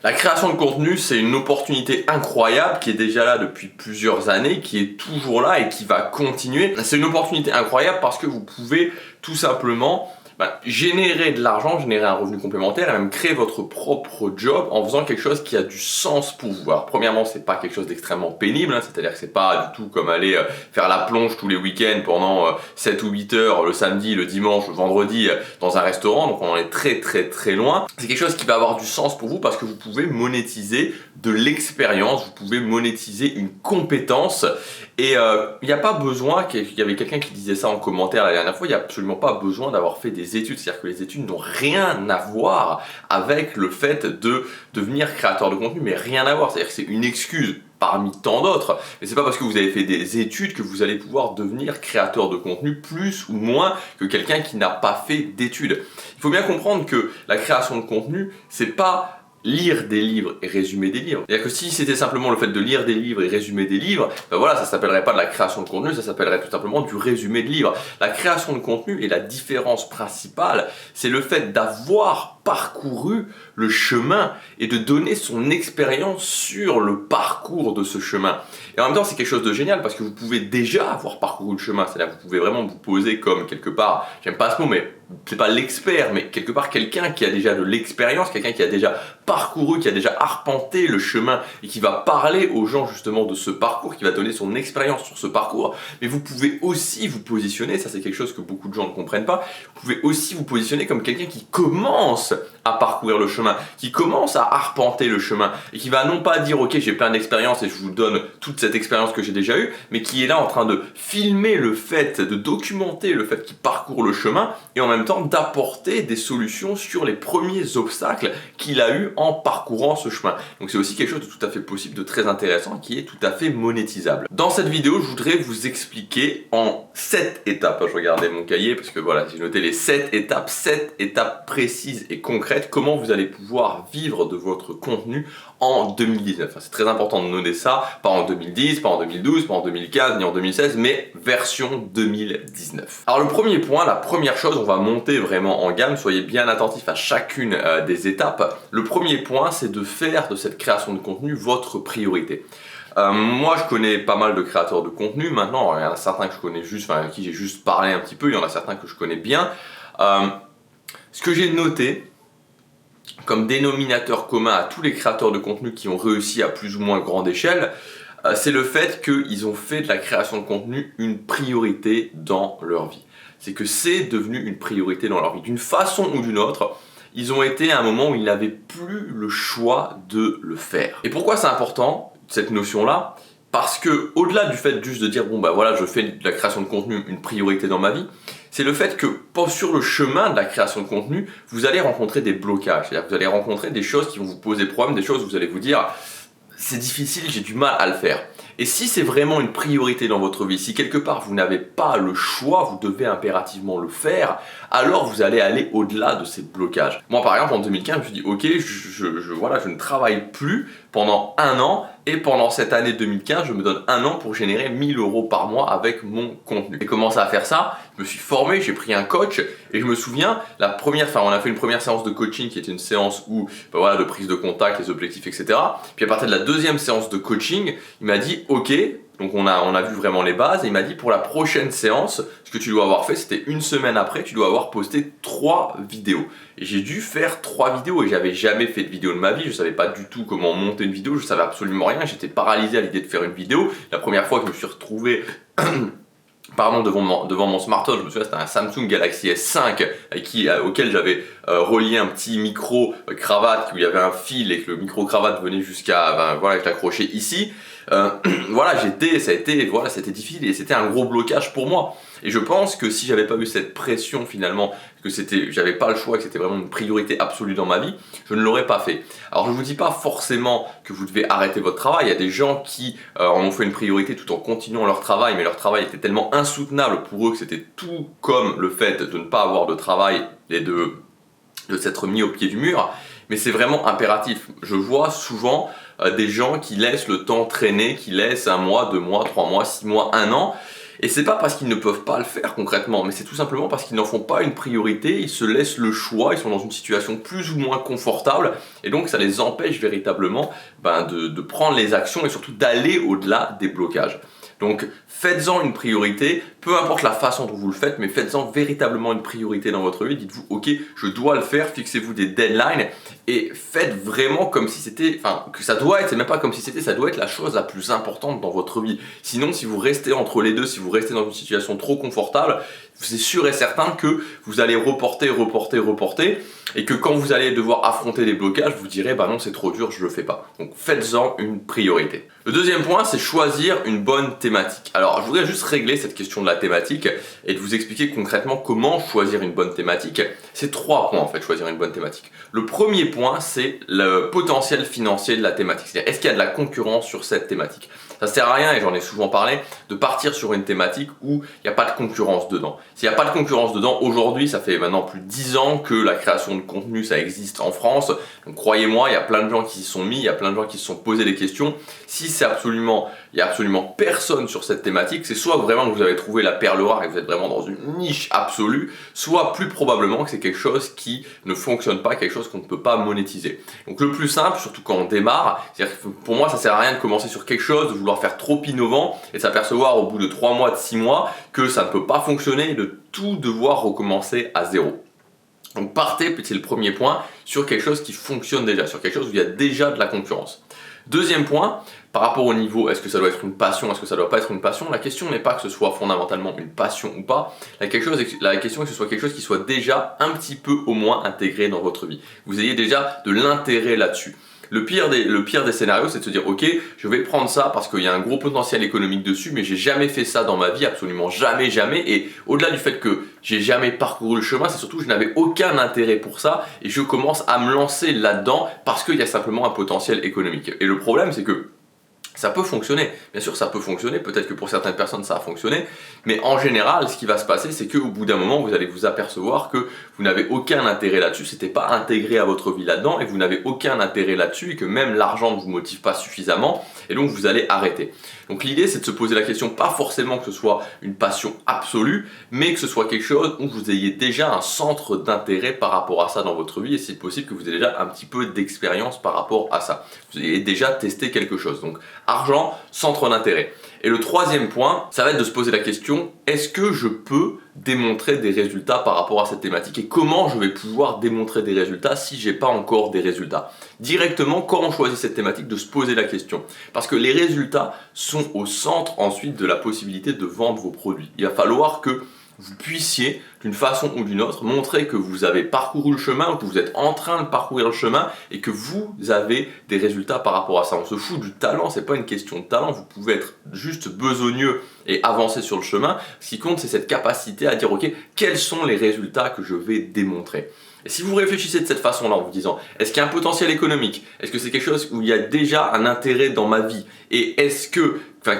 La création de contenu, c'est une opportunité incroyable qui est déjà là depuis plusieurs années, qui est toujours là et qui va continuer. C'est une opportunité incroyable parce que vous pouvez tout simplement générer de l'argent, générer un revenu complémentaire et même créer votre propre job en faisant quelque chose qui a du sens pour vous. Alors premièrement, c'est pas quelque chose d'extrêmement pénible, c'est-à-dire que c'est pas du tout comme aller faire la plonge tous les week-ends pendant 7 ou 8 heures le samedi, le dimanche, le vendredi dans un restaurant, donc on en est très loin. C'est quelque chose qui va avoir du sens pour vous parce que vous pouvez monétiser de l'expérience, vous pouvez monétiser une compétence et il n'y a pas besoin, il y avait quelqu'un qui disait ça en commentaire la dernière fois, il n'y a absolument pas besoin d'avoir fait des études, c'est-à-dire que les études n'ont rien à voir avec le fait de devenir créateur de contenu, mais rien à voir, c'est-à-dire que c'est une excuse parmi tant d'autres, mais c'est pas parce que vous avez fait des études que vous allez pouvoir devenir créateur de contenu plus ou moins que quelqu'un qui n'a pas fait d'études. Il faut bien comprendre que la création de contenu, c'est pas lire des livres et résumer des livres. C'est-à-dire que si c'était simplement le fait de lire des livres et résumer des livres, ben voilà, ça s'appellerait pas de la création de contenu, ça s'appellerait tout simplement du résumé de livres. La création de contenu et la différence principale, c'est le fait d'avoir parcouru le chemin et de donner son expérience sur le parcours de ce chemin. Et en même temps, c'est quelque chose de génial parce que vous pouvez déjà avoir parcouru le chemin, c'est-à-dire que vous pouvez vraiment vous poser comme quelque part, j'aime pas ce mot, mais c'est pas l'expert, mais quelque part quelqu'un qui a déjà de l'expérience, quelqu'un qui a déjà parcouru, qui a déjà arpenté le chemin et qui va parler aux gens justement de ce parcours, qui va donner son expérience sur ce parcours. Mais vous pouvez aussi vous positionner, ça c'est quelque chose que beaucoup de gens ne comprennent pas, vous pouvez aussi vous positionner comme quelqu'un qui commence à parcourir le chemin, qui commence à arpenter le chemin et qui va non pas dire ok j'ai plein d'expérience et je vous donne toute cette expérience que j'ai déjà eue, mais qui est là en train de filmer le fait, de documenter le fait qu'il parcourt le chemin et en même temps d'apporter des solutions sur les premiers obstacles qu'il a eu en parcourant ce chemin. Donc c'est aussi quelque chose de tout à fait possible, de très intéressant, qui est tout à fait monétisable. Dans cette vidéo, je voudrais vous expliquer en 7 étapes, je regardais mon cahier parce que voilà, j'ai noté les 7 étapes précises et concrètes, comment vous allez pouvoir vivre de votre contenu en 2019. Enfin, c'est très important de noter ça, pas en 2010, pas en 2012, pas en 2015, ni en 2016, mais version 2019. Alors le premier point, la première chose, on va monter vraiment en gamme, soyez bien attentifs à chacune des étapes. Le premier point, c'est de faire de cette création de contenu votre priorité. Moi je connais pas mal de créateurs de contenu, maintenant il y en a certains que je connais juste, enfin avec qui j'ai juste parlé un petit peu, il y en a certains que je connais bien. Ce que j'ai noté comme dénominateur commun à tous les créateurs de contenu qui ont réussi à plus ou moins grande échelle, c'est le fait qu'ils ont fait de la création de contenu une priorité dans leur vie. C'est que c'est devenu une priorité dans leur vie. D'une façon ou d'une autre, ils ont été à un moment où ils n'avaient plus le choix de le faire. Et pourquoi c'est important, cette notion-là? Parce que au-delà du fait juste de dire bon bah voilà je fais de la création de contenu une priorité dans ma vie, c'est le fait que sur le chemin de la création de contenu, vous allez rencontrer des blocages, c'est-à-dire que vous allez rencontrer des choses qui vont vous poser problème, des choses où vous allez vous dire c'est difficile, j'ai du mal à le faire. Et si c'est vraiment une priorité dans votre vie, si quelque part vous n'avez pas le choix, vous devez impérativement le faire, alors vous allez aller au-delà de ces blocages. Moi par exemple en 2015, je me suis dit ok, je ne travaille plus pendant un an et pendant cette année 2015, je me donne un an pour générer 1000 € par mois avec mon contenu. J'ai commencé à faire ça, je me suis formé, j'ai pris un coach et je me souviens, on a fait une première séance de coaching qui était une séance où, voilà, de prise de contact, les objectifs, etc. Puis à partir de la deuxième séance de coaching, il m'a dit ok, donc on a vu vraiment les bases et il m'a dit pour la prochaine séance, ce que tu dois avoir fait, c'était une semaine après, tu dois avoir posté 3 vidéos. Et j'ai dû faire 3 vidéos et j'avais jamais fait de vidéo de ma vie, je savais pas du tout comment monter une vidéo, je savais absolument rien, j'étais paralysé à l'idée de faire une vidéo. La première fois que je me suis retrouvé devant mon smartphone, je me souviens c'était un Samsung Galaxy S5 auquel j'avais relié un petit micro cravate où il y avait un fil et que le micro cravate venait jusqu'à, voilà, je l'accrochais ici. Voilà, c'était difficile et c'était un gros blocage pour moi. Et je pense que si j'avais pas eu cette pression finalement, que j'avais pas le choix, que c'était vraiment une priorité absolue dans ma vie, je ne l'aurais pas fait. Alors je vous dis pas forcément que vous devez arrêter votre travail. Il y a des gens qui en ont fait une priorité tout en continuant leur travail, mais leur travail était tellement insoutenable pour eux que c'était tout comme le fait de ne pas avoir de travail et de s'être mis au pied du mur. Mais c'est vraiment impératif. Je vois souvent des gens qui laissent le temps traîner, qui laissent 1 mois, 2 mois, 3 mois, 6 mois, 1 an. Et c'est pas parce qu'ils ne peuvent pas le faire concrètement, mais c'est tout simplement parce qu'ils n'en font pas une priorité, ils se laissent le choix, ils sont dans une situation plus ou moins confortable, et donc ça les empêche véritablement de prendre les actions et surtout d'aller au-delà des blocages. Donc faites-en une priorité, peu importe la façon dont vous le faites, mais faites-en véritablement une priorité dans votre vie. Dites-vous, ok, je dois le faire, fixez-vous des deadlines et faites vraiment comme si c'était, que ça doit être, c'est même pas comme si c'était, ça doit être la chose la plus importante dans votre vie. Sinon, si vous restez entre les deux, si vous restez dans une situation trop confortable, c'est sûr et certain que vous allez reporter et que quand vous allez devoir affronter des blocages, vous direz, bah non, c'est trop dur, je le fais pas. Donc faites-en une priorité. Le deuxième point, c'est choisir une bonne thématique. Alors, je voudrais juste régler cette question de la thématique et de vous expliquer concrètement comment choisir une bonne thématique. C'est 3 points en fait, choisir une bonne thématique. Le premier point, c'est le potentiel financier de la thématique. C'est-à-dire, est-ce qu'il y a de la concurrence sur cette thématique? Ça sert à rien, et j'en ai souvent parlé, de partir sur une thématique où il n'y a pas de concurrence dedans. S'il n'y a pas de concurrence dedans, aujourd'hui, ça fait maintenant plus de 10 ans que la création de contenu, ça existe en France. Donc croyez-moi, il y a plein de gens qui s'y sont mis, il y a plein de gens qui se sont posé des questions. Si il n'y a absolument personne sur cette thématique, c'est soit vraiment que vous avez trouvé la perle rare et que vous êtes vraiment dans une niche absolue, soit plus probablement que c'est quelque chose qui ne fonctionne pas, quelque chose qu'on ne peut pas monétiser. Donc le plus simple, surtout quand on démarre, c'est-à-dire que pour moi, ça sert à rien de commencer sur quelque chose, de vouloir faire trop innovant et de s'apercevoir au bout de 3 mois, de 6 mois que ça ne peut pas fonctionner et de tout devoir recommencer à zéro. Donc partez, c'est le premier point, sur quelque chose qui fonctionne déjà, sur quelque chose où il y a déjà de la concurrence. Deuxième point, par rapport au niveau, est-ce que ça doit être une passion, est-ce que ça doit pas être une passion, la question n'est pas que ce soit fondamentalement une passion ou pas, la question est que ce soit quelque chose qui soit déjà un petit peu au moins intégré dans votre vie. Vous ayez déjà de l'intérêt là-dessus. Le pire des scénarios, c'est de se dire, ok, je vais prendre ça parce qu'il y a un gros potentiel économique dessus, mais j'ai jamais fait ça dans ma vie, absolument jamais, et au-delà du fait que j'ai jamais parcouru le chemin, c'est surtout que je n'avais aucun intérêt pour ça, et je commence à me lancer là-dedans parce qu'il y a simplement un potentiel économique. Et le problème, c'est que ça peut fonctionner, bien sûr ça peut fonctionner, peut-être que pour certaines personnes ça a fonctionné, mais en général ce qui va se passer c'est qu'au bout d'un moment vous allez vous apercevoir que vous n'avez aucun intérêt là-dessus, c'était pas intégré à votre vie là-dedans et vous n'avez aucun intérêt là-dessus et que même l'argent ne vous motive pas suffisamment et donc vous allez arrêter. Donc l'idée c'est de se poser la question, pas forcément que ce soit une passion absolue, mais que ce soit quelque chose où vous ayez déjà un centre d'intérêt par rapport à ça dans votre vie et c'est possible que vous ayez déjà un petit peu d'expérience par rapport à ça. Vous ayez déjà testé quelque chose. Donc argent, centre d'intérêt. Et le troisième point, ça va être de se poser la question, est-ce que je peux démontrer des résultats par rapport à cette thématique et comment je vais pouvoir démontrer des résultats si j'ai pas encore des résultats? Directement, quand on choisit cette thématique, de se poser la question. Parce que les résultats sont au centre ensuite de la possibilité de vendre vos produits. Il va falloir que vous puissiez, d'une façon ou d'une autre, montrer que vous avez parcouru le chemin ou que vous êtes en train de parcourir le chemin et que vous avez des résultats par rapport à ça. On se fout du talent, c'est pas une question de talent, vous pouvez être juste besogneux et avancer sur le chemin. Ce qui compte, c'est cette capacité à dire, ok, quels sont les résultats que je vais démontrer? Et si vous réfléchissez de cette façon-là en vous disant, est-ce qu'il y a un potentiel économique? Est-ce que c'est quelque chose où il y a déjà un intérêt dans ma vie? Et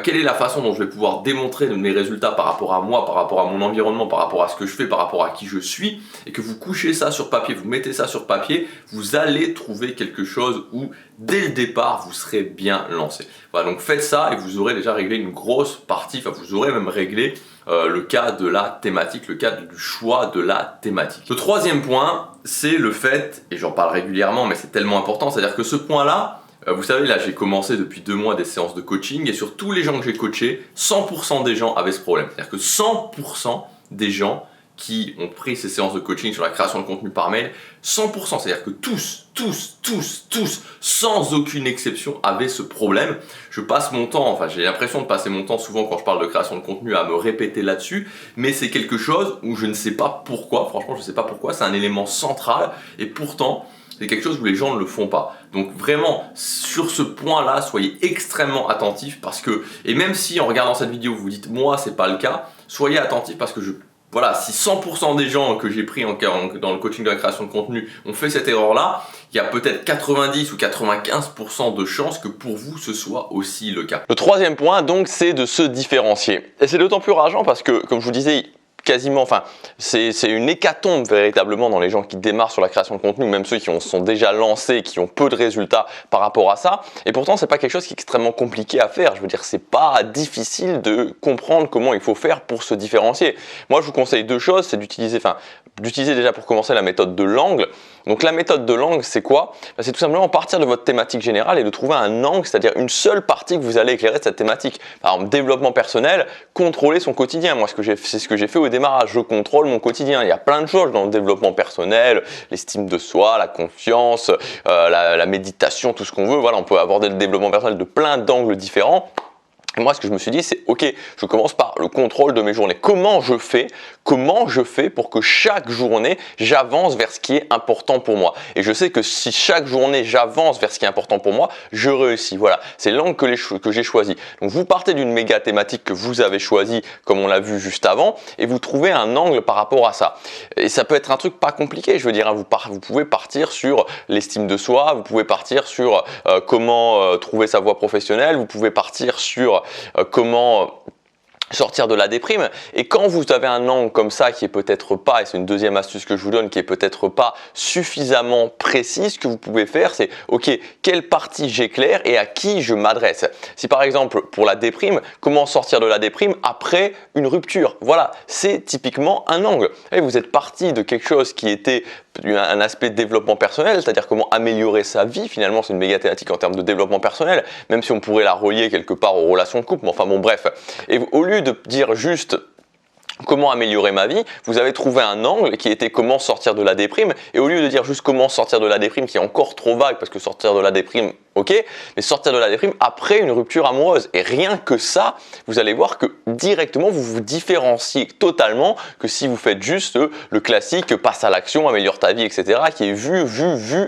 quelle est la façon dont je vais pouvoir démontrer mes résultats par rapport à moi, par rapport à mon environnement, par rapport à ce que je fais, par rapport à qui je suis, et que vous couchez ça sur papier, vous mettez ça sur papier, vous allez trouver quelque chose où, dès le départ, vous serez bien lancé. Voilà, donc faites ça et vous aurez déjà réglé une grosse partie, vous aurez même réglé le cas de la thématique, le cas du choix de la thématique. Le troisième point, c'est le fait, et j'en parle régulièrement, mais c'est tellement important, c'est-à-dire que ce point-là, vous savez, là j'ai commencé depuis 2 mois des séances de coaching et sur tous les gens que j'ai coachés, 100% des gens avaient ce problème. C'est-à-dire que 100% des gens qui ont pris ces séances de coaching sur la création de contenu par mail, 100%, c'est-à-dire que tous, sans aucune exception, avaient ce problème. Je passe mon temps, j'ai l'impression de passer mon temps souvent quand je parle de création de contenu à me répéter là-dessus, mais c'est quelque chose où je ne sais pas pourquoi, franchement je ne sais pas pourquoi, c'est un élément central et pourtant c'est quelque chose où les gens ne le font pas. Donc vraiment, sur ce point-là, soyez extrêmement attentifs parce que, et même si en regardant cette vidéo vous vous dites moi c'est pas le cas, soyez attentifs parce que voilà, si 100% des gens que j'ai pris dans le coaching de la création de contenu ont fait cette erreur-là, il y a peut-être 90 ou 95% de chances que pour vous ce soit aussi le cas. Le troisième point donc c'est de se différencier. Et c'est d'autant plus rageant parce que, comme je vous disais, quasiment, enfin, c'est une hécatombe véritablement dans les gens qui démarrent sur la création de contenu, ou même ceux qui sont déjà lancés, qui ont peu de résultats par rapport à ça. Et pourtant, c'est pas quelque chose qui est extrêmement compliqué à faire. Je veux dire, c'est pas difficile de comprendre comment il faut faire pour se différencier. Moi, je vous conseille deux choses, c'est d'utiliser déjà pour commencer la méthode de l'angle. Donc la méthode de l'angle, c'est quoi? C'est tout simplement partir de votre thématique générale et de trouver un angle, c'est-à-dire une seule partie que vous allez éclairer de cette thématique. Par exemple, développement personnel, contrôler son quotidien. Moi, c'est ce que j'ai fait au démarrage. Je contrôle mon quotidien. Il y a plein de choses dans le développement personnel, l'estime de soi, la confiance, la méditation, tout ce qu'on veut. Voilà, on peut aborder le développement personnel de plein d'angles différents. Et moi, ce que je me suis dit, c'est ok, je commence par le contrôle de mes journées. Comment je fais pour que chaque journée, j'avance vers ce qui est important pour moi. Et je sais que si chaque journée, j'avance vers ce qui est important pour moi, je réussis. Voilà, c'est l'angle que j'ai choisi. Donc, vous partez d'une méga thématique que vous avez choisie, comme on l'a vu juste avant, et vous trouvez un angle par rapport à ça. Et ça peut être un truc pas compliqué, je veux dire, hein, vous pouvez partir sur l'estime de soi, vous pouvez partir sur comment trouver sa voie professionnelle, vous pouvez partir sur comment sortir de la déprime. Et quand vous avez un angle comme ça qui est peut-être pas, et c'est une deuxième astuce que je vous donne, qui est peut-être pas suffisamment précis, ce que vous pouvez faire, c'est ok, quelle partie j'éclaire et à qui je m'adresse. Si par exemple pour la déprime, comment sortir de la déprime après une rupture, voilà, c'est typiquement un angle. Et vous êtes parti de quelque chose qui était un aspect de développement personnel, c'est-à-dire comment améliorer sa vie. Finalement, c'est une méga thématique en termes de développement personnel, même si on pourrait la relier quelque part aux relations de couple, mais enfin bon, bref. Et au lieu de dire juste comment améliorer ma vie, vous avez trouvé un angle qui était comment sortir de la déprime, et au lieu de dire juste comment sortir de la déprime, qui est encore trop vague, parce que sortir de la déprime, ok, mais sortir de la déprime après une rupture amoureuse. Et rien que ça, vous allez voir que directement vous vous différenciez totalement que si vous faites juste le classique passe à l'action, améliore ta vie, etc., qui est vu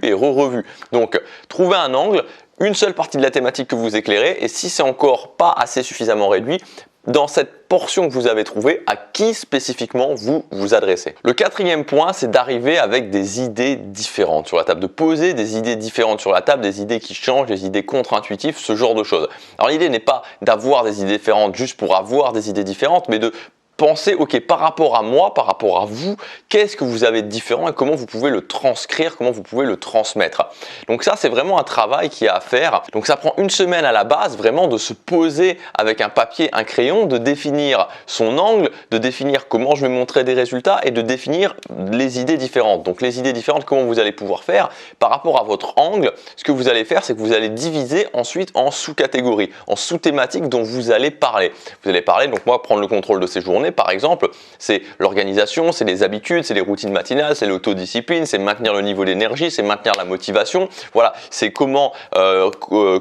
et revu. Donc, trouvez un angle, une seule partie de la thématique que vous éclairez, et si c'est encore pas assez suffisamment réduit, dans cette portion que vous avez trouvée, à qui spécifiquement vous vous adressez. Le quatrième point, c'est d'arriver avec des idées différentes sur la table, de poser des idées différentes sur la table, des idées qui changent, des idées contre-intuitives, ce genre de choses. Alors l'idée n'est pas d'avoir des idées différentes juste pour avoir des idées différentes, mais de pensez, ok, par rapport à moi, par rapport à vous, qu'est-ce que vous avez de différent et comment vous pouvez le transcrire, comment vous pouvez le transmettre. Donc ça, c'est vraiment un travail qui a à faire. Donc ça prend une semaine à la base, vraiment de se poser avec un papier, un crayon, de définir son angle, de définir comment je vais montrer des résultats et de définir les idées différentes. Donc les idées différentes, comment vous allez pouvoir faire par rapport à votre angle. Ce que vous allez faire, c'est que vous allez diviser ensuite en sous-catégories, en sous-thématiques dont vous allez parler. Vous allez parler, donc moi, prendre le contrôle de ces journées, par exemple, c'est l'organisation, c'est les habitudes, c'est les routines matinales, c'est l'autodiscipline, c'est maintenir le niveau d'énergie, c'est maintenir la motivation. Voilà, c'est comment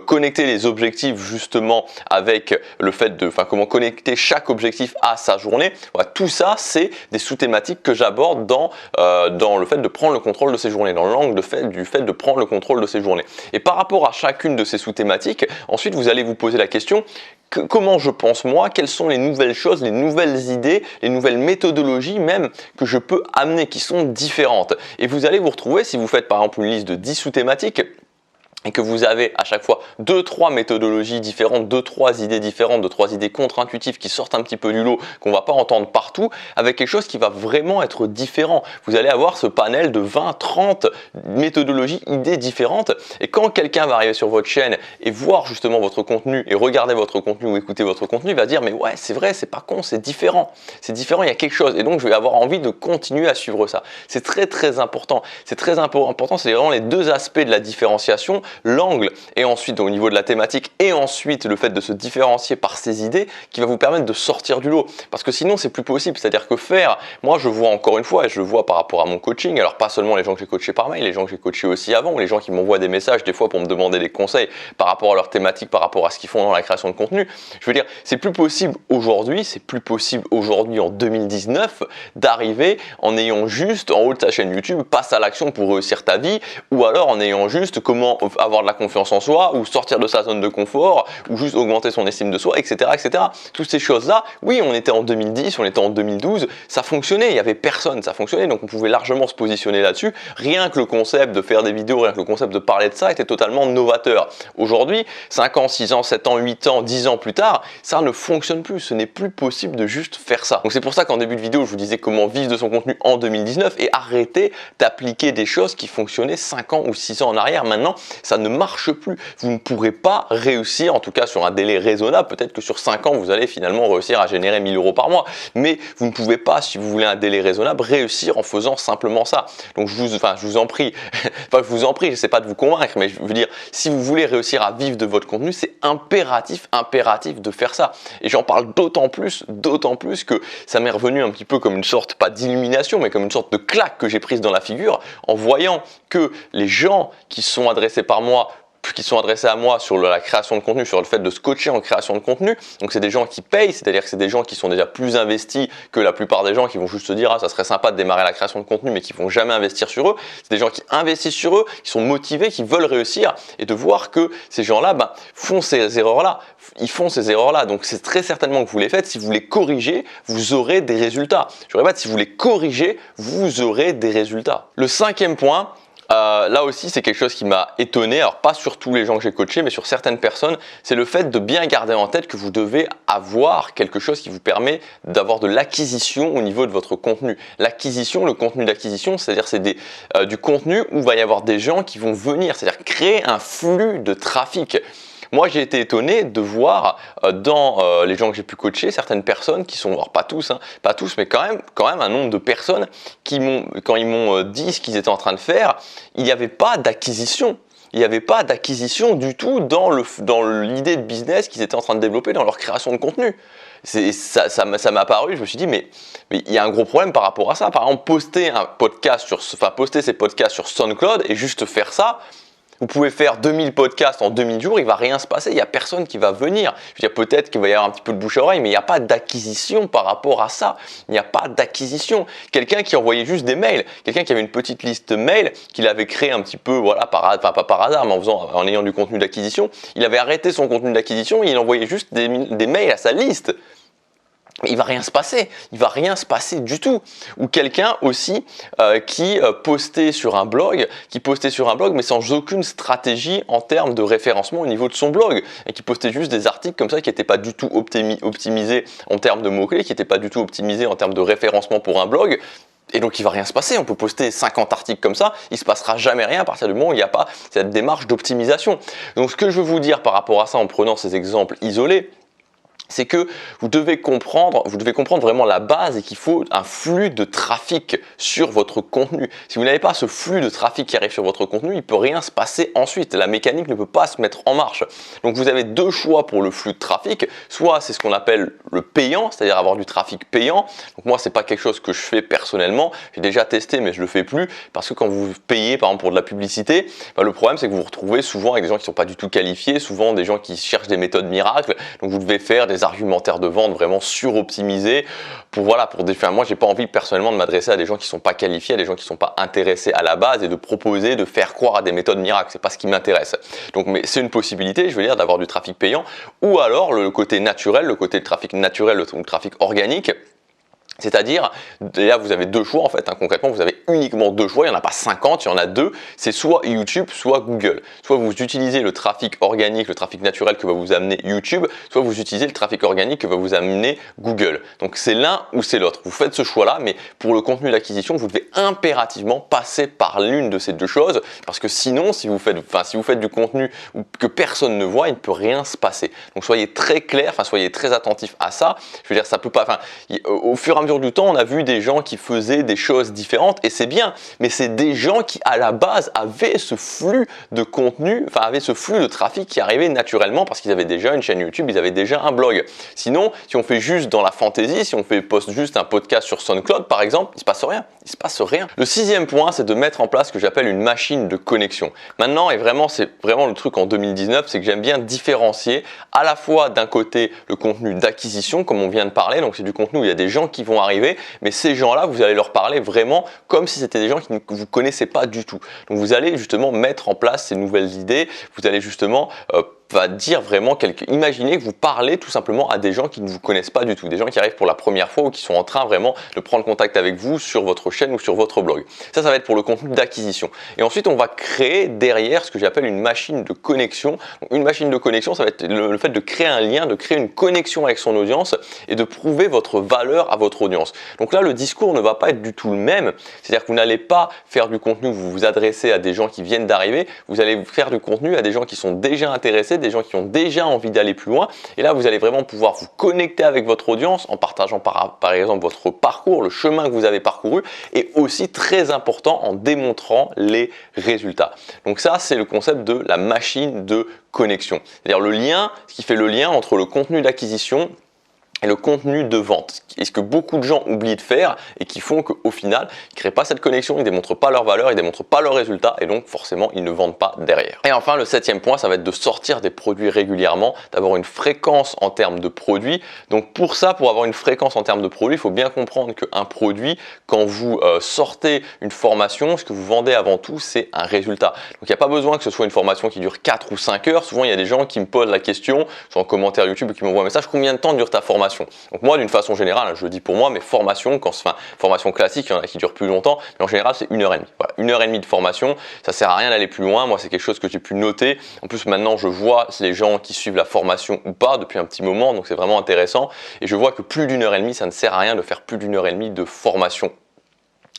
connecter les objectifs justement avec le fait de, comment connecter chaque objectif à sa journée. Voilà, tout ça, c'est des sous-thématiques que j'aborde dans le fait de prendre le contrôle de ces journées, dans l'angle du fait de prendre le contrôle de ces journées. Et par rapport à chacune de ces sous-thématiques, ensuite, vous allez vous poser la question, comment je pense moi, quelles sont les nouvelles choses, les nouvelles idées, les nouvelles méthodologies même que je peux amener qui sont différentes. Et vous allez vous retrouver, si vous faites par exemple une liste de 10 sous-thématiques, et que vous avez à chaque fois 2-3 méthodologies différentes, 2-3 idées différentes, 2-3 idées contre-intuitives qui sortent un petit peu du lot, qu'on ne va pas entendre partout, avec quelque chose qui va vraiment être différent. Vous allez avoir ce panel de 20-30 méthodologies, idées différentes, et quand quelqu'un va arriver sur votre chaîne et voir justement votre contenu, et regarder votre contenu ou écouter votre contenu, il va dire mais ouais c'est vrai, c'est pas con, c'est différent, il y a quelque chose, et donc je vais avoir envie de continuer à suivre ça. C'est très très important, c'est vraiment les deux aspects de la différenciation, l'angle et ensuite au niveau de la thématique et ensuite le fait de se différencier par ces idées qui va vous permettre de sortir du lot, parce que sinon c'est plus possible. C'est-à-dire que moi je vois encore une fois, et je le vois par rapport à mon coaching, alors pas seulement les gens que j'ai coachés par mail, les gens que j'ai coachés aussi avant, ou les gens qui m'envoient des messages des fois pour me demander des conseils par rapport à leur thématique, par rapport à ce qu'ils font dans la création de contenu. Je veux dire, c'est plus possible aujourd'hui en 2019 d'arriver en ayant juste en haut de ta chaîne YouTube passe à l'action pour réussir ta vie, ou alors en ayant juste comment avoir de la confiance en soi, ou sortir de sa zone de confort, ou juste augmenter son estime de soi, etc., etc. Toutes ces choses-là, oui, on était en 2010, on était en 2012, ça fonctionnait, il n'y avait personne, ça fonctionnait, donc on pouvait largement se positionner là-dessus. Rien que le concept de faire des vidéos, rien que le concept de parler de ça était totalement novateur. Aujourd'hui, 5 ans, 6 ans, 7 ans, 8 ans, 10 ans plus tard, ça ne fonctionne plus, ce n'est plus possible de juste faire ça. Donc c'est pour ça qu'en début de vidéo, je vous disais comment vivre de son contenu en 2019 et arrêter d'appliquer des choses qui fonctionnaient 5 ans ou 6 ans en arrière. Maintenant, ça ne marche plus. Vous ne pourrez pas réussir, en tout cas sur un délai raisonnable. Peut-être que sur 5 ans, vous allez finalement réussir à générer 1000 euros par mois. Mais vous ne pouvez pas, si vous voulez un délai raisonnable, réussir en faisant simplement ça. Donc je vous en prie, je ne sais pas de vous convaincre, mais je veux dire, si vous voulez réussir à vivre de votre contenu, c'est impératif de faire ça. Et j'en parle d'autant plus que ça m'est revenu un petit peu comme une sorte, pas d'illumination, mais comme une sorte de claque que j'ai prise dans la figure en voyant que les gens qui sont adressés à moi sur la création de contenu, sur le fait de se coacher en création de contenu. Donc c'est des gens qui payent, c'est-à-dire que c'est des gens qui sont déjà plus investis que la plupart des gens qui vont juste se dire ah ça serait sympa de démarrer la création de contenu mais qui vont jamais investir sur eux. C'est des gens qui investissent sur eux, qui sont motivés, qui veulent réussir et de voir que ces gens-là font ces erreurs-là. Ils font ces erreurs-là, donc c'est très certainement que vous les faites. Si vous les corrigez, vous aurez des résultats. Je répète, si vous les corrigez, vous aurez des résultats. Le 5e point, là aussi c'est quelque chose qui m'a étonné, alors pas sur tous les gens que j'ai coachés mais sur certaines personnes, c'est le fait de bien garder en tête que vous devez avoir quelque chose qui vous permet d'avoir de l'acquisition au niveau de votre contenu. L'acquisition, le contenu d'acquisition, c'est-à-dire c'est du contenu où il va y avoir des gens qui vont venir, c'est-à-dire créer un flux de trafic. Moi, j'ai été étonné de voir dans les gens que j'ai pu coacher, certaines personnes qui sont, alors pas tous, mais quand même un nombre de personnes qui quand ils m'ont dit ce qu'ils étaient en train de faire, il n'y avait pas d'acquisition. Il n'y avait pas d'acquisition du tout dans l'idée de business qu'ils étaient en train de développer dans leur création de contenu. Ça m'a apparu, je me suis dit mais il y a un gros problème par rapport à ça. Par exemple, poster ces podcasts sur SoundCloud et juste faire ça. Vous pouvez faire 2000 podcasts en 2000 jours, il ne va rien se passer, il n'y a personne qui va venir. Je veux dire, peut-être qu'il va y avoir un petit peu de bouche à oreille, mais il n'y a pas d'acquisition par rapport à ça. Il n'y a pas d'acquisition. Quelqu'un qui envoyait juste des mails, quelqu'un qui avait une petite liste mail, qu'il avait créé un petit peu, voilà, pas par hasard, mais en ayant du contenu d'acquisition, il avait arrêté son contenu d'acquisition et il envoyait juste des mails à sa liste. Il va rien se passer, du tout. Ou quelqu'un aussi qui postait sur un blog, mais sans aucune stratégie en termes de référencement au niveau de son blog, et qui postait juste des articles comme ça qui n'étaient pas du tout optimisés en termes de mots-clés, qui n'étaient pas du tout optimisés en termes de référencement pour un blog. Et donc il va rien se passer, on peut poster 50 articles comme ça, il ne se passera jamais rien à partir du moment où il n'y a pas cette démarche d'optimisation. Donc ce que je veux vous dire par rapport à ça en prenant ces exemples isolés, c'est que vous devez comprendre vraiment la base et qu'il faut un flux de trafic sur votre contenu. Si vous n'avez pas ce flux de trafic qui arrive sur votre contenu, il ne peut rien se passer ensuite. La mécanique ne peut pas se mettre en marche. Donc vous avez deux choix pour le flux de trafic. Soit c'est ce qu'on appelle le payant, c'est-à-dire avoir du trafic payant. Donc moi, c'est pas quelque chose que je fais personnellement. J'ai déjà testé, mais je le fais plus parce que quand vous payez par exemple pour de la publicité, le problème c'est que vous vous retrouvez souvent avec des gens qui ne sont pas du tout qualifiés, souvent des gens qui cherchent des méthodes miracles. Donc vous devez faire des argumentaires de vente vraiment suroptimisés moi j'ai pas envie personnellement de m'adresser à des gens qui sont pas qualifiés, à des gens qui sont pas intéressés à la base et de faire croire à des méthodes miracles, c'est pas ce qui m'intéresse. Donc mais c'est une possibilité, je veux dire, d'avoir du trafic payant ou alors le côté naturel, le côté de trafic naturel, le trafic organique. C'est-à-dire, là vous avez deux choix en fait, concrètement vous avez uniquement deux choix, il n'y en a pas 50, il y en a deux, c'est soit YouTube, soit Google. Soit vous utilisez le trafic organique, le trafic naturel que va vous amener YouTube, soit vous utilisez le trafic organique que va vous amener Google. Donc c'est l'un ou c'est l'autre, vous faites ce choix-là, mais pour le contenu d'acquisition, vous devez impérativement passer par l'une de ces deux choses, parce que sinon, si vous faites du contenu que personne ne voit, il ne peut rien se passer. Donc soyez très clair, soyez très attentif à ça, je veux dire, ça peut pas, au fur et à mesure du temps, on a vu des gens qui faisaient des choses différentes et c'est bien, mais c'est des gens qui à la base avaient ce flux de contenu, avaient ce flux de trafic qui arrivait naturellement parce qu'ils avaient déjà une chaîne YouTube, ils avaient déjà un blog. Sinon, si on fait juste dans la fantaisie, si on poste juste un podcast sur SoundCloud par exemple, il se passe rien. Le 6e point, c'est de mettre en place ce que j'appelle une machine de connexion. Maintenant, c'est vraiment le truc en 2019, c'est que j'aime bien différencier à la fois d'un côté le contenu d'acquisition, comme on vient de parler, donc c'est du contenu où il y a des gens qui vont arriver, mais ces gens-là, vous allez leur parler vraiment comme si c'était des gens que vous connaissez pas du tout. Donc vous allez justement mettre en place ces nouvelles idées, vous allez justement dire vraiment imaginez que vous parlez tout simplement à des gens qui ne vous connaissent pas du tout, des gens qui arrivent pour la première fois ou qui sont en train vraiment de prendre contact avec vous sur votre chaîne ou sur votre blog. Ça va être pour le contenu d'acquisition. Et ensuite, on va créer derrière ce que j'appelle une machine de connexion. Donc, une machine de connexion, ça va être le fait de créer un lien, de créer une connexion avec son audience et de prouver votre valeur à votre audience. Donc là, le discours ne va pas être du tout le même. C'est-à-dire que vous n'allez pas faire du contenu où vous vous adressez à des gens qui viennent d'arriver, vous allez faire du contenu à des gens qui sont déjà intéressés, des gens qui ont déjà envie d'aller plus loin. Et là, vous allez vraiment pouvoir vous connecter avec votre audience en partageant par exemple votre parcours, le chemin que vous avez parcouru et aussi très important en démontrant les résultats. Donc ça, c'est le concept de la machine de connexion. C'est-à-dire le lien, ce qui fait le lien entre le contenu d'acquisition et le contenu de vente. Et ce que beaucoup de gens oublient de faire et qui font qu'au final, ils ne créent pas cette connexion, ils ne démontrent pas leur valeur, ils ne démontrent pas leurs résultats et donc forcément, ils ne vendent pas derrière. Et enfin, le 7e point, ça va être de sortir des produits régulièrement, d'avoir une fréquence en termes de produits. Donc pour ça, pour avoir une fréquence en termes de produits, il faut bien comprendre qu'un produit, quand vous sortez une formation, ce que vous vendez avant tout, c'est un résultat. Donc il n'y a pas besoin que ce soit une formation qui dure 4 ou 5 heures. Souvent, il y a des gens qui me posent la question, soit en commentaire YouTube ou qui m'envoient un message, combien de temps dure ta formation ? Donc moi, d'une façon générale, je le dis pour moi, mes formations, formation classique, il y en a qui durent plus longtemps, mais en général, c'est 1h30. Voilà, 1h30 de formation, ça sert à rien d'aller plus loin. Moi, c'est quelque chose que j'ai pu noter. En plus, maintenant, je vois les gens qui suivent la formation ou pas depuis un petit moment, donc c'est vraiment intéressant. Et je vois que plus d'1h30, ça ne sert à rien de faire plus d'1h30 de formation.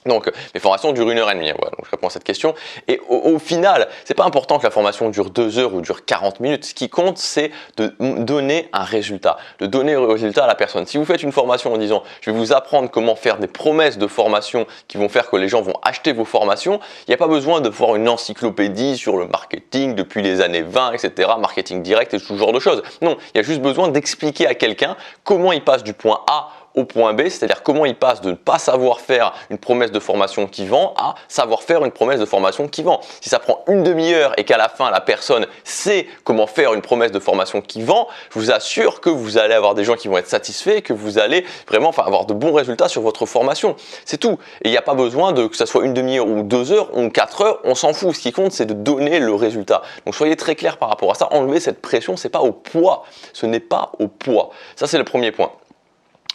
Donc, mes formations durent 1h30. Voilà, donc je réponds à cette question. Et au final, c'est pas important que la formation dure 2 heures ou dure 40 minutes. Ce qui compte, c'est de donner un résultat, de donner un résultat à la personne. Si vous faites une formation en disant, je vais vous apprendre comment faire des promesses de formation qui vont faire que les gens vont acheter vos formations, il n'y a pas besoin de voir une encyclopédie sur le marketing depuis les années 20, etc., marketing direct et tout ce genre de choses. Non, il y a juste besoin d'expliquer à quelqu'un comment il passe du point A au point B, c'est-à-dire comment il passe de ne pas savoir faire une promesse de formation qui vend à savoir faire une promesse de formation qui vend. Si ça prend une demi-heure et qu'à la fin la personne sait comment faire une promesse de formation qui vend, je vous assure que vous allez avoir des gens qui vont être satisfaits et que vous allez vraiment avoir de bons résultats sur votre formation. C'est tout. Et il n'y a pas besoin que ça soit une demi-heure ou 2 heures ou 4 heures, on s'en fout. Ce qui compte, c'est de donner le résultat. Donc soyez très clairs par rapport à ça. Enlevez cette pression, c'est pas au poids. Ce n'est pas au poids. Ça, c'est le premier point.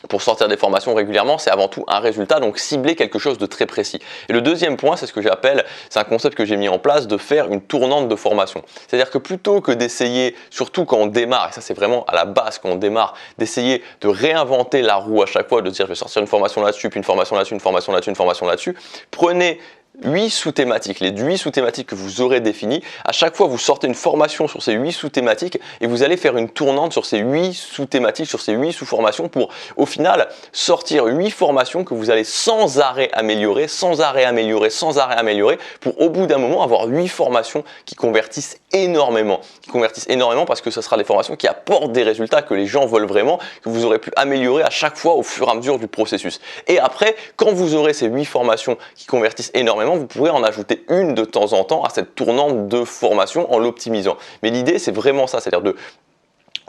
Pour sortir des formations régulièrement, c'est avant tout un résultat, donc cibler quelque chose de très précis. Et le deuxième point, c'est ce que j'appelle, c'est un concept que j'ai mis en place, de faire une tournante de formation. C'est-à-dire que plutôt que d'essayer, surtout quand on démarre, et ça c'est vraiment à la base quand on démarre, d'essayer de réinventer la roue à chaque fois, de dire je vais sortir une formation là-dessus, puis une formation là-dessus, une formation là-dessus, une formation là-dessus, prenez 8 sous-thématiques, les 8 sous-thématiques que vous aurez définies. À chaque fois, vous sortez une formation sur ces 8 sous-thématiques et vous allez faire une tournante sur ces 8 sous-thématiques, sur ces 8 sous-formations pour, au final, sortir 8 formations que vous allez sans arrêt améliorer, sans arrêt améliorer, sans arrêt améliorer pour, au bout d'un moment, avoir 8 formations qui convertissent énormément. Qui convertissent énormément parce que ce sera des formations qui apportent des résultats que les gens veulent vraiment, que vous aurez pu améliorer à chaque fois au fur et à mesure du processus. Et après, quand vous aurez ces 8 formations qui convertissent énormément, vous pourrez en ajouter une de temps en temps à cette tournante de formation en l'optimisant. Mais l'idée, c'est vraiment ça, c'est-à-dire de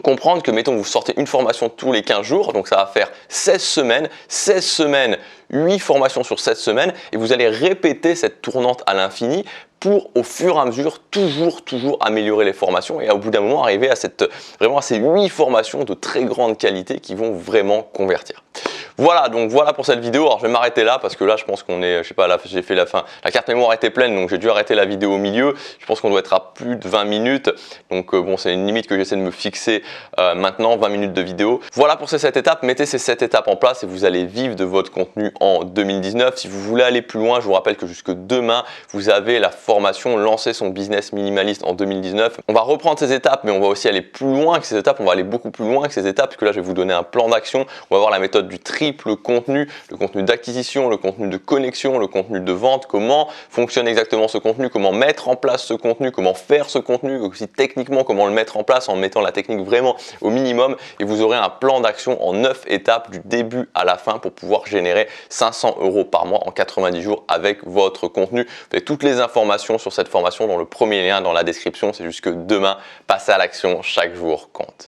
comprendre que, mettons, vous sortez une formation tous les 15 jours, donc ça va faire 16 semaines, 8 formations sur 16 semaines, et vous allez répéter cette tournante à l'infini pour, au fur et à mesure, toujours améliorer les formations et au bout d'un moment arriver à vraiment à ces 8 formations de très grande qualité qui vont vraiment convertir. Voilà, donc voilà pour cette vidéo. Alors je vais m'arrêter là parce que là je pense qu'on est, je sais pas, là j'ai fait la fin, la carte mémoire était pleine donc j'ai dû arrêter la vidéo au milieu. Je pense qu'on doit être à plus de 20 minutes. Donc bon, c'est une limite que j'essaie de me fixer maintenant, 20 minutes de vidéo. Voilà pour ces 7 étapes. Mettez ces 7 étapes en place et vous allez vivre de votre contenu en 2019. Si vous voulez aller plus loin, je vous rappelle que jusque demain, vous avez la formation Lancer son business minimaliste en 2019. On va reprendre ces étapes, mais on va aussi aller plus loin que ces étapes. On va aller beaucoup plus loin que ces étapes, puisque là, je vais vous donner un plan d'action. On va voir la méthode du triple contenu, le contenu d'acquisition, le contenu de connexion, le contenu de vente, comment fonctionne exactement ce contenu, comment mettre en place ce contenu, comment faire ce contenu, aussi techniquement comment le mettre en place en mettant la technique vraiment au minimum. Et vous aurez un plan d'action en 9 étapes du début à la fin pour pouvoir générer 500 € par mois en 90 jours avec votre contenu. Vous avez toutes les informations sur cette formation dans le premier lien dans la description. C'est juste que demain, passez à l'action, chaque jour compte.